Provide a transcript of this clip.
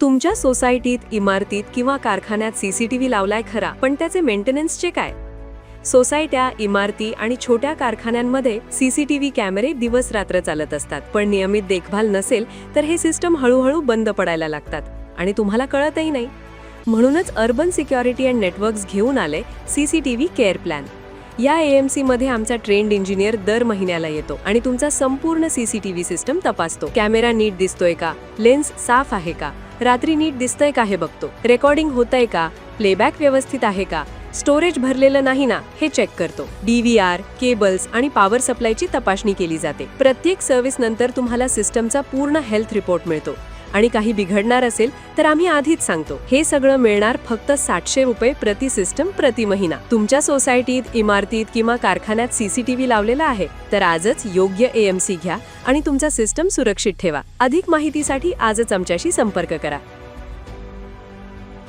तुमच्या सोसायटीत, इमारतीत किंवा कारखान्यात सीसीटीव्ही लावलाय खरा, पण त्याचे मेंटेनन्सचे काय? सोसायट्या, इमारती आणि छोट्या कारखान्यांमध्ये सीसीटीव्ही कॅमेरे दिवस रात्र चालत असतात, पण नियमित देखभाल नसेल तर हे सिस्टम हळूहळू बंद पडायला लागतात आणि तुम्हाला कळतही नाही. म्हणूनच अर्बन सिक्युरिटी अँड नेटवर्क्स घेऊन आले सीसीटीव्ही केअर प्लॅन. या AMC मध्ये आमचा ट्रेंड इंजिनियर दर महिन्याला येतो आणि तुमचा संपूर्ण सीसीटीव्ही सिस्टम तपासतो. कॅमेरा नीट दिसतोय का, लेन्स साफ आहे का, रात्री नीट दिसतंय का हे बघतो, रेकॉर्डिंग होतंय का, प्लेबॅक व्यवस्थित आहे का, स्टोरेज भरलेलं नाही ना हे चेक करतो. DVR, केबल्स आणि पॉवर सप्लायची तपासणी केली जाते. प्रत्येक सर्व्हिस नंतर तुम्हाला सिस्टमचा पूर्ण हेल्थ रिपोर्ट मिळतो आणि काही बिघडणार असेल तर आम्ही आधीच सांगतो. हे सगळं मिळणार फक्त 700 रुपये प्रति सिस्टम प्रति महिना. तुमच्या सोसायटीत, इमारतीत किंवा कारखान्यात सीसीटीव्ही लावलेला आहे तर आजच योग्य AMC घ्या आणि तुमचा सिस्टम सुरक्षित ठेवा. अधिक माहितीसाठी आजच आमच्याशी संपर्क करा.